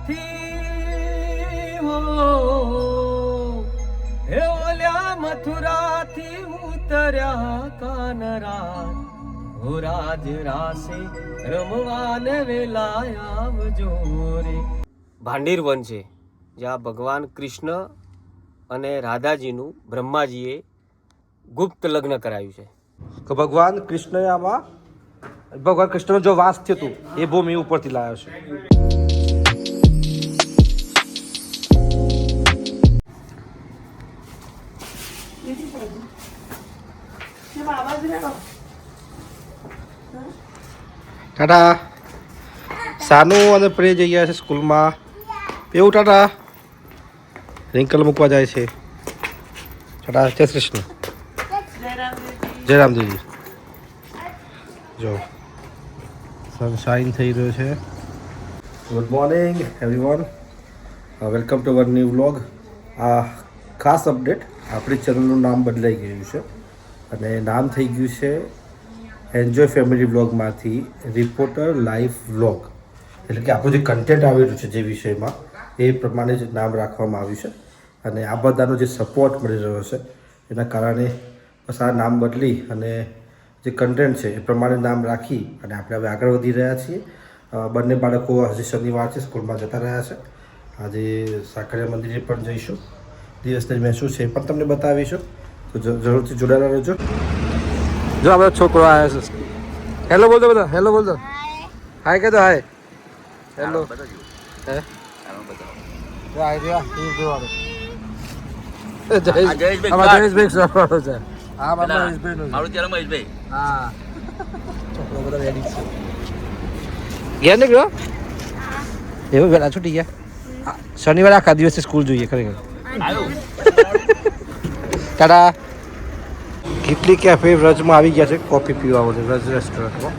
મથુરાથી હો હે ઓલ્યા મથુરાથી ઉતર્યા કાનરા હો રાજ રાસે રમવાને વેલાય આવજો રે. ભાંડીર વન છે જ્યાં ભગવાન કૃષ્ણ અને રાધાજીનું બ્રહ્માજીએ ગુપ્ત લગ્ન કરાયું છે. કે ભગવાન કૃષ્ણએ આમાં ભગવાન કૃષ્ણનો જો વાસ થયું હતું એ ભૂમિ ઉપરથી લાવ્યો છે. ટાટા સાનુ અને પ્રે જઈ ગયા છે સ્કૂલમાં. એવું ટાટા રિંકલ મૂકવા જાય છે. ટાટા જય કૃષ્ણ જય રામદેવજી. જો સનશાઇન થઈ રહ્યો છે. Good morning everyone, welcome to our new vlog. આ ખાસ અપડેટ, આપણી ચેનલનું નામ બદલાઈ ગયું છે અને નામ થઈ ગયું છે એન્જોય ફેમિલી વ્લોગમાંથી રિપોર્ટર લાઈફ વ્લોગ. એટલે કે આપણું જે કન્ટેન્ટ આવેલું છે જે વિષયમાં એ પ્રમાણે જ નામ રાખવામાં આવ્યું છે અને આ બધાનો જે સપોર્ટ મળી રહ્યો છે એના કારણે બસ આ નામ બદલી અને જે કન્ટેન્ટ છે એ પ્રમાણે નામ રાખી અને આપણે હવે આગળ વધી રહ્યા છીએ. બંને બાળકો હજી શનિવાર છે, સ્કૂલમાં જતા રહ્યા છે. આજે સાકરિયા મંદિરે પણ જઈશું. દિવસ દરમિયાન શું છે એ પણ તમને બતાવીશું, તો જરૂરથી જોડાયેલા રહેજો. જો આપણો છોકરો આવ્યો છે. હેલો બોલતો બધા, હેલો બોલતો, હાય કહેતો, હાય હેલો હે હાય રહ્યા જોવાનું. જયેશભાઈ સવારો છે. હા મારું ત્યારે મહેશભાઈ. હા છોકરો બધા રેડી છે. ગયા ને ગયો એવું વેલા છૂટી ગયા. શનિવારે આખા દિવસે સ્કૂલ જોઈએ ખરેખર. ટાટા કેટલી કેફે વ્રજમાં આવી ગયા છે કોફી પીવા માટે. વ્રજ રેસ્ટોરન્ટમાં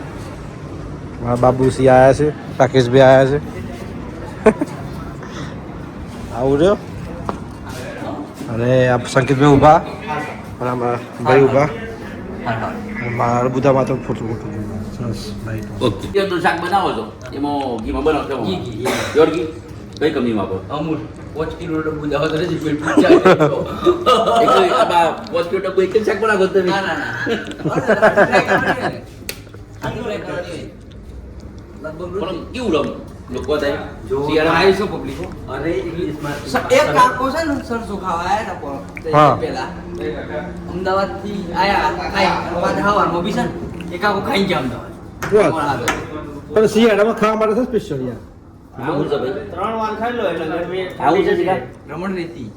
મારા બાબુસી આવ્યા છે, રાકેશભાઈ આવ્યા છે. આવું રહ્યો અને આ સંકેતભાઈ ઊભા અને અમારા ભાઈ ઊભા. મારા બુધામાં તો ફોટો ફોટો સરસ લાઈટ. ઓકે તો શાક બનાવો છો એમાં ઘીમાં બનાવો છો ઘી યોર ઘી કઈ કંપની વાપરો? અમૂલ 5 કિલો ડબ્બુ જાવ તો રેજી પેટ પૂછ જાય. એક આ 5 કિલો ડબ્બુ એક જ શાક બનાવો તમે? ના ના લગભગ કેવું રમ લોકો થાય શિયાળા આવી છો પબ્લિકો. અરે ઇંગ્લિશમાં એક કાકો છે ને સરસો ખાવા આયા હતા પેલા અમદાવાદ થી આયા ખાઈ બાદ હવામાં બી છે એક કાકો ખાઈ ગયા અમદાવાદ. પણ શિયાળામાં ખાવા માટે છે સ્પેશિયલ યાર. આવું છે ભાઈ 3 વાર ખાઈ લો એટલે ગરમી આવું છે સીધા રમણ રેતી.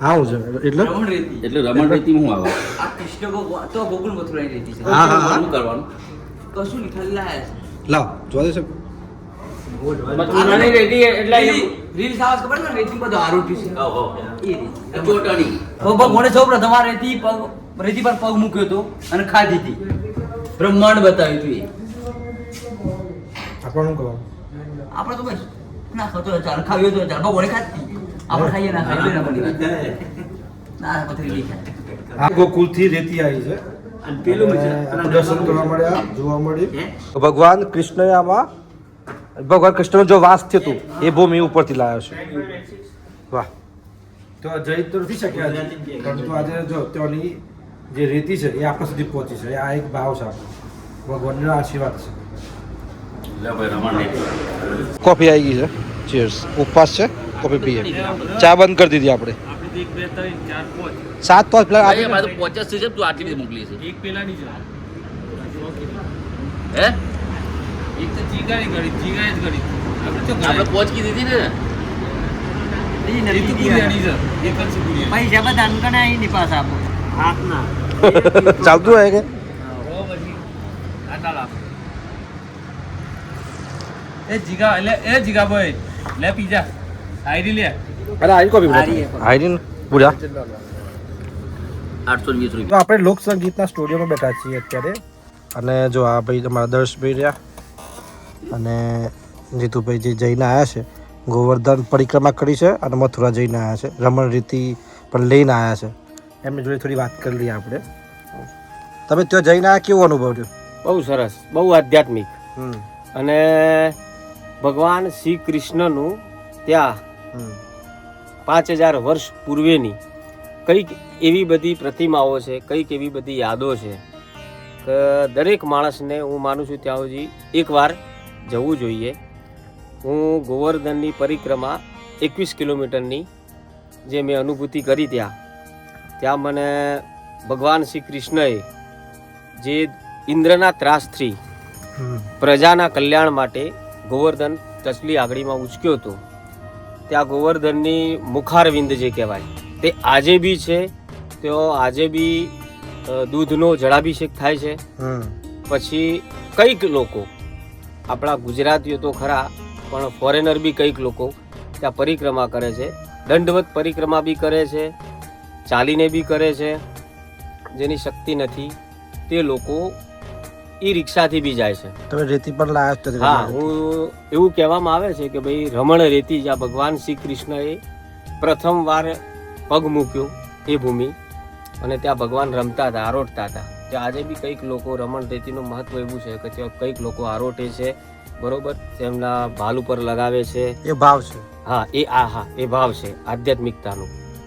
આવું છે એટલે રમણ રેતી એટલે રમણ રેતી હું આવે આ કૃષ્ણ ભગવાન તો ગોકુલ મથુરાની રેતી છે. હા હા શું કરવાનું કશું નહીં ખાલી લાયા છે. લાવ જોવા દેશો મથુરાની રેતી એટલે રીલ સાવસ ખબર ને રેતી બધું આરોટી છે. ઓહો એ રીત ચોટણી ભગવાને સૌ પ્રથમ આ રેતી પર પગ મૂક્યો તો અને ખાધી હતી. બ્રહ્માંડ બતાવ્યું હતું એ. આપણનું કહો આપણે તો બસ ના ખાતો ચાલ ખાવ્યો તો ચાલ ભગવાને ખાધી. આપણે ખાઈએ ના ખાઈએ ના બની ના પથરી દેખાય. આ ગોકુલથી રેતી આવી છે અને પેલું દર્શન કરવા મળ્યા, જોવા મળ્યું. ભગવાન કૃષ્ણએ આમાં ભગવાન કૃષ્ણનો જો વાસ થયું હતું એ ભૂમિ ઉપરથી લાવ્યો છે. વાહ. તો જઈ તો નથી શક્યા પરંતુ આજે જો ત્યાંની જે રેતી છે એ આપણા સુધી પહોંચી છે. આ એક ભાવ છે આપણો, ભગવાનનો આશીર્વાદ છે. કોફી આવી ગઈ છે. ચીયર્સ. ઉપવાસ છે, કોફી પીએ. ચા બંધ કરી દીધી આપણે. 7 તો પેલા ભાઈ અમારે તો 50 છે તું આટલી બધી મોકલી છે એક પેલાની છે હે એક તો જીગાની ગળી જીગાય જ ગળી આપણે પોચકી દીધી ને ઈ નથી પૂરીની છે એક જ પૂરી પૈસા બધા અનકને આઈ ની પાસ આપો હાથ ના ચાલતું હોય કે ઓ પછી આટા લા એ જીગા ભાઈ લે પીજા આઈડી લે. અરે આઈ કોફી આઈડી પૂરા 820 રૂપિયા. તો આપણે લોક સંગીતના સ્ટુડિયોમાં બેઠા છીએ અત્યારે અને જો આ ભાઈ તમારા દર્શભાઈ રહ્યા અને જીતુભાઈ જે જઈને આવ્યા છે, ગોવર્ધન પરિક્રમા કરી છે અને મથુરા જઈને આવ્યા છે. રમણ રીતિ પણ લઈને આવ્યા છે. એમની જોડે થોડી વાત કરી લઈએ આપણે. તમે ત્યાં જઈને આવ્યા, કેવો અનુભવ થયો? બહુ સરસ, બહુ આધ્યાત્મિક અને ભગવાન શ્રી કૃષ્ણનું ત્યાં 5000 વર્ષ પૂર્વેની કંઈક એવી બધી પ્રતિમાઓ છે, કંઈક એવી બધી યાદો છે કે દરેક માણસને હું માનું છું ત્યાં સુધી એકવાર જવું જોઈએ. હું ગોવર્ધનની પરિક્રમા 21 કિલોમીટરની જે મેં અનુભૂતિ કરી ત્યાં મને ભગવાન શ્રી કૃષ્ણએ જે ઇન્દ્રના ત્રાસથી પ્રજાના કલ્યાણ માટે ગોવર્ધન તસલી આગળીમાં ઉચક્યો હતો, ત્યાં ગોવર્ધનની મુખારવિંદ જે કહેવાય તે આજે બી છે. તેઓ આજે બી દૂધનો જળાભિષેક થાય છે. પછી કંઈક લોકો, આપણા ગુજરાતીઓ તો ખરા પણ ફોરેનર બી કંઈક લોકો ત્યાં પરિક્રમા કરે છે, દંડવત પરિક્રમા બી કરે છે, ચાલીને બી કરે છે. જેની શક્તિ નથી તે લોકો ઈ રિક્ષાથી બી જાય છે. તમે રેતી પર લાયા છો? હા, હું એવું કહેવામાં આવે છે કે ભાઈ રમણ રેતી જ્યાં ભગવાન શ્રી કૃષ્ણએ પ્રથમવાર પગ મૂક્યો એ ભૂમિ, અને ત્યાં ભગવાન રમતા હતા, આરોટતા હતા. ત્યાં આજે બી કંઈક લોકો રમણ રેતીનું મહત્વ એવું છે કે ત્યાં કંઈક લોકો આરોટે છે, બરોબર, તેમના ભાલ ઉપર લગાવે છે. એ ભાવ છે. હા, એ ભાવ છે આધ્યાત્મિકતાનો.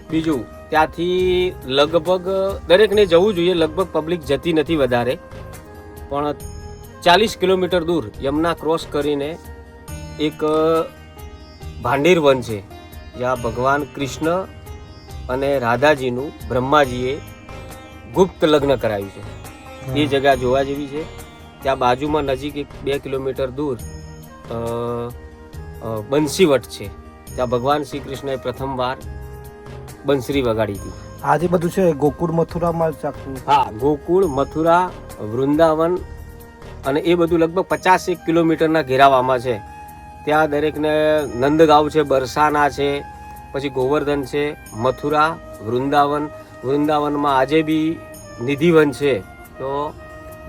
બીજું, ત્યાંથી લગભગ દરેકને જવું જોઈએ. લગભગ પબ્લિક જતી નથી વધારે, પણ 40 કિલોમીટર દૂર યમુના ક્રોસ કરીને એક ભાંડીર વન છે જ્યાં ભગવાન કૃષ્ણ અને રાધાજીનું બ્રહ્માજીએ ગુપ્ત લગ્ન કરાવ્યું છે. એ જગ્યા જોવા જેવી છે. ત્યાં બાજુમાં નજીક 2 કિલોમીટર દૂર બંસીવટ છે. ત્યાં ભગવાન શ્રી કૃષ્ણએ પ્રથમવાર બંસરી વગાડી હતી. આજે બધું છે ગોકુળ મથુરામાં. હા, ગોકુળ, મથુરા, વૃંદાવન અને એ બધું લગભગ 50 કિલોમીટરના ઘેરાવામાં છે. ત્યાં દરેકને નંદગાંવ છે, બરસાના છે, પછી ગોવર્ધન છે, મથુરા, વૃંદાવનમાં આજે બી નિધિવન છે. તો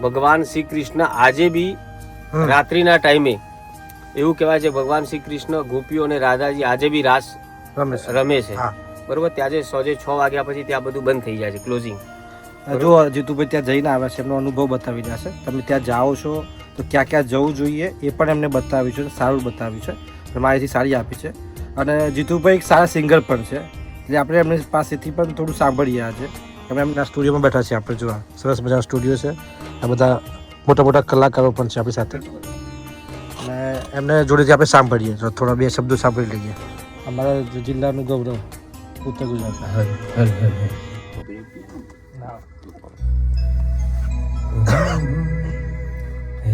ભગવાન શ્રી કૃષ્ણ આજે બી રાત્રિના ટાઈમે એવું કહેવાય છે ભગવાન શ્રી કૃષ્ણ, ગોપીઓ અને રાધાજી આજે બી રાસ રમે છે. બરોબર, ત્યાં જે સોજે 6 વાગ્યા પછી ત્યાં બધું બંધ થઈ જાય છે, ક્લોઝિંગ. જો જીતુભાઈ ત્યાં જઈને આવે છે, એમનો અનુભવ બતાવી જશે. તમે ત્યાં જાઓ છો તો ક્યાં ક્યાં જવું જોઈએ એ પણ એમને બતાવ્યું છે, સારું બતાવ્યું છે, માહિતી સારી આપી છે. અને જીતુભાઈ એક સારા સિંગર પણ છે, એટલે આપણે એમની પાસેથી પણ થોડું સાંભળીએ આજે. અમે એમના સ્ટુડિયોમાં બેઠા છીએ. આપણે જોવા સરસ મજાનો સ્ટુડિયો છે. આ બધા મોટા મોટા કલાકારો પણ છે આપણી સાથે, અને એમને જોડેથી આપણે સાંભળીએ. તો થોડા 2 શબ્દો સાંભળી લઈએ. અમારા જિલ્લાનું ગૌરવ ઉત્તર ગુજરાત.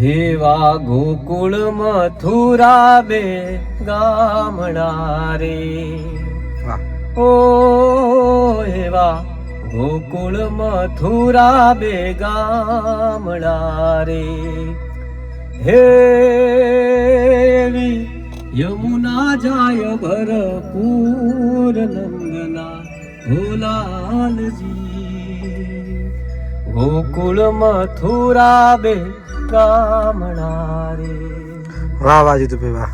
હેવા ગોકુળ મથુરા બે ગામડા રે, ઓ હેવા ગોકુળ મથુરા બે ગામડા રે. હેવી યમુના જાય ભરપૂર નંદના ભોલાલજી, ગોકુળ મથુરા બે ગામડા રે. વાહ વાહ જીતુભાઈ વાહ.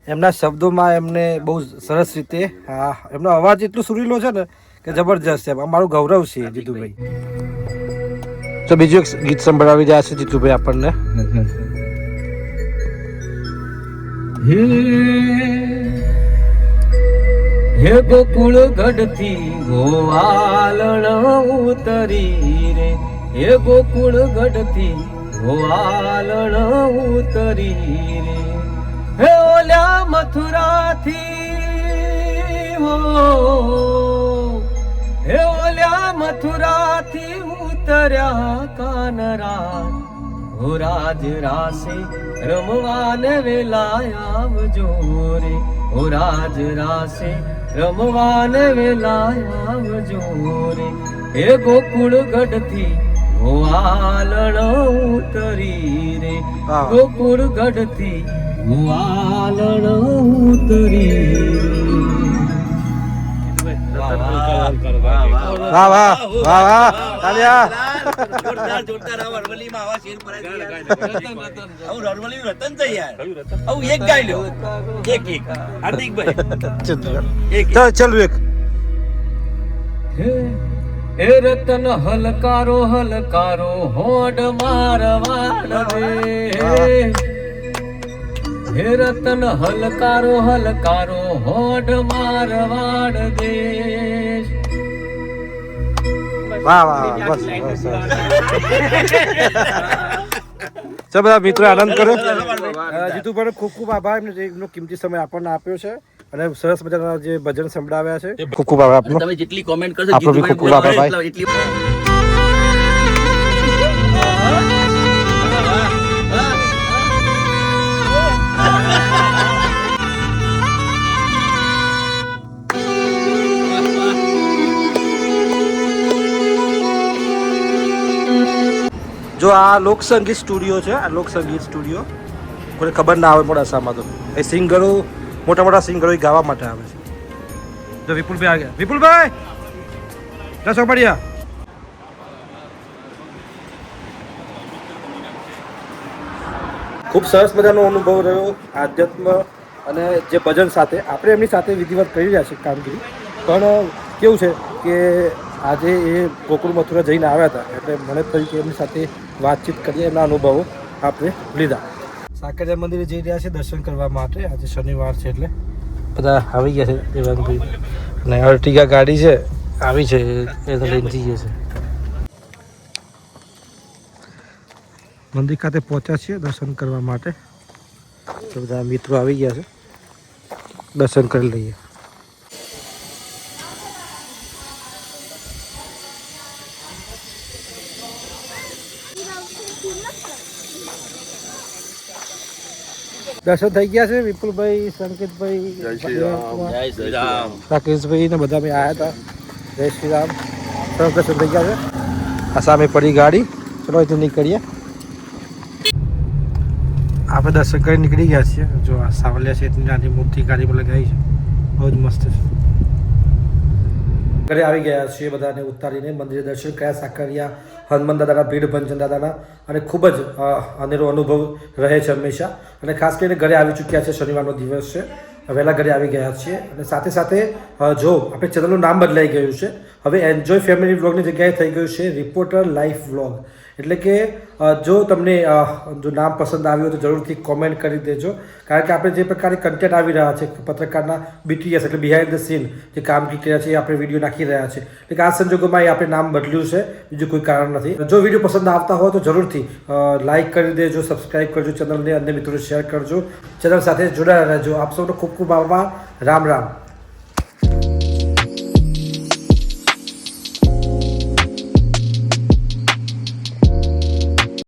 એમના શબ્દોમાં એમને બહુ સરસ રીતે, હા, એમનો અવાજ એટલો સુરીલો છે ને કે જબરજસ્ત છે. અમારું ગૌરવ છે જીતુભાઈ. તો બીજું એક ગીત સંભળાવી રહ્યા છે જીતુભાઈ આપણને. હે ગોકુળ ગઢથી ગોવાલણ ઉતરી રે, હે ગોકુળ ગઢથી ગોવાલણ ઉતરી રે. હે ઓલ્યા મથુરાથી, હો હે ઓલ્યા મથુરાથી ઉતર્યા કાનરા, હો રાજ રાસે રમવાને વેલા આવજો રે, હો રાજ રાસે રમવાને વેલા આવજો રે. હે ગોકુળ ગઢથી ગોવાલણ ઉતરી રે, ગોકુળ ગઢથી ગોવાલણ ઉતરી રે. વાહ વાહ વાહ વાહ. તાલિયા. જોરદાર આવા અરવલ્લીમાં આવા શેર પરાય આવું અરવલ્લીનું રતન છે યાર. આવું એક ગાઈ લ્યો, એક હાર્દિકભાઈ ચાલ એક. હે રતન હલકારો હલકારો હોડ મારવાડ રે, હે રતન હલકારો હલકારો હોડ મારવાડ દેશ. વાહ વાહ બસ બસ ચાલો બધા મિત્રો આનંદ કરો. જીતુભાઈ ખૂબ ખૂબ આભાર એમનો કિંમતી સમય આપણને આપ્યો છે અને સરસ મજાના જે ભજન સંભળાવ્યા છે. ખૂબ ખૂબ આભાર આપનો. તમે જેટલી કોમેન્ટ કરશો આપણો બી ખૂબ ખૂબ આભાર ભાઈ. એટલી જો આ લોકસંગીત સ્ટુડિયો છે, આ લોકસંગીત સ્ટુડિયો કોઈ ખબર ના આવે મોડાસામાં તો એ સિંગરો મોટા મોટા સિંગરો ગાવા માટે આવે છે. જો વિપુલભાઈ આ ગયા. વિપુલભાઈ દસો પડ્યા. ખૂબ સરસ મજાનો અનુભવ રહ્યો આધ્યાત્મ અને જે ભજન સાથે આપણે એમની સાથે વિધિવત કરી રહ્યા છીએ કામગીરી. પણ કેવું છે કે આજે એ ગોકુળ મથુરા જઈને આવ્યા હતા એટલે મને થયું કે એમની સાથે વાતચીત કરીએ, એમના અનુભવો આપણે લીધા. સાકરિયા મંદિરે જઈ રહ્યા છે દર્શન કરવા માટે. આજે શનિવાર છે એટલે બધા આવી ગયા છે. દેવાંગભાઈ અને અર્ટિગા ગાડી છે આવી છે એ તો લઈને જઈએ છે. મંદિર ખાતે પહોંચ્યા છીએ દર્શન કરવા માટે. તો બધા મિત્રો આવી ગયા છે, દર્શન કરી લઈએ. દર્શન થઈ ગયા છે. વિપુલભાઈ, સંકેતભાઈ, રાકેશભાઈ ને બધા અમે આવ્યા હતા. જય શ્રી રામ. સરસ દર્શન થઈ ગયા છે. આ સામે પડી ગાડી. ચલો અહીંથી નીકળીએ. આપણે દર્શન કરી નીકળી ગયા છીએ. જો આ સાવલિયા છે નાની મૂર્તિ ગાડીમાં લગાવી છે, બહુ જ મસ્ત છે. ઘરે આવી ગયા છીએ બધાને ઉતારીને. મંદિરે દર્શન કર્યા સાકરિયા હનુમાન દાદાના, ભીડ ભંજન દાદાના અને ખૂબ જ અનેરો અનુભવ રહે છે હંમેશા. અને ખાસ કરીને ઘરે આવી ચૂક્યા છે. શનિવારનો દિવસ છે, વહેલા ઘરે આવી ગયા છીએ. અને સાથે સાથે જો આપણે ચેનલનું નામ બદલાઈ ગયું છે, હવે એન્જોય ફેમિલી વ્લોગની જગ્યાએ થઈ ગયું છે રિપોર્ટર લાઈફ વ્લોગ. એટલે કે જો તમને જો નામ પસંદ આવ્યું તો જરૂરથી કોમેન્ટ કરી દેજો. કારણ કે આપણે જે પ્રકારે કન્ટેન્ટ આવી રહ્યા છે પત્રકારના BTS એટલે બિહાઇન્ડ ધ સીન જે કામગીરી કર્યા છે એ આપણે વિડીયો નાખી રહ્યા છે. એટલે કે આ સંજોગોમાં એ આપણે નામ બદલ્યું છે, બીજું કોઈ કારણ નથી. જો વિડીયો પસંદ આવતા હોય તો જરૂરથી લાઇક કરી દેજો, સબસ્ક્રાઈબ કરજો ચેનલને, અન્ય મિત્રોને શેર કરજો, ચેનલ સાથે જોડાયેલા રહેજો. આપ સૌનો ખૂબ ખૂબ આભાર. રામ રામ.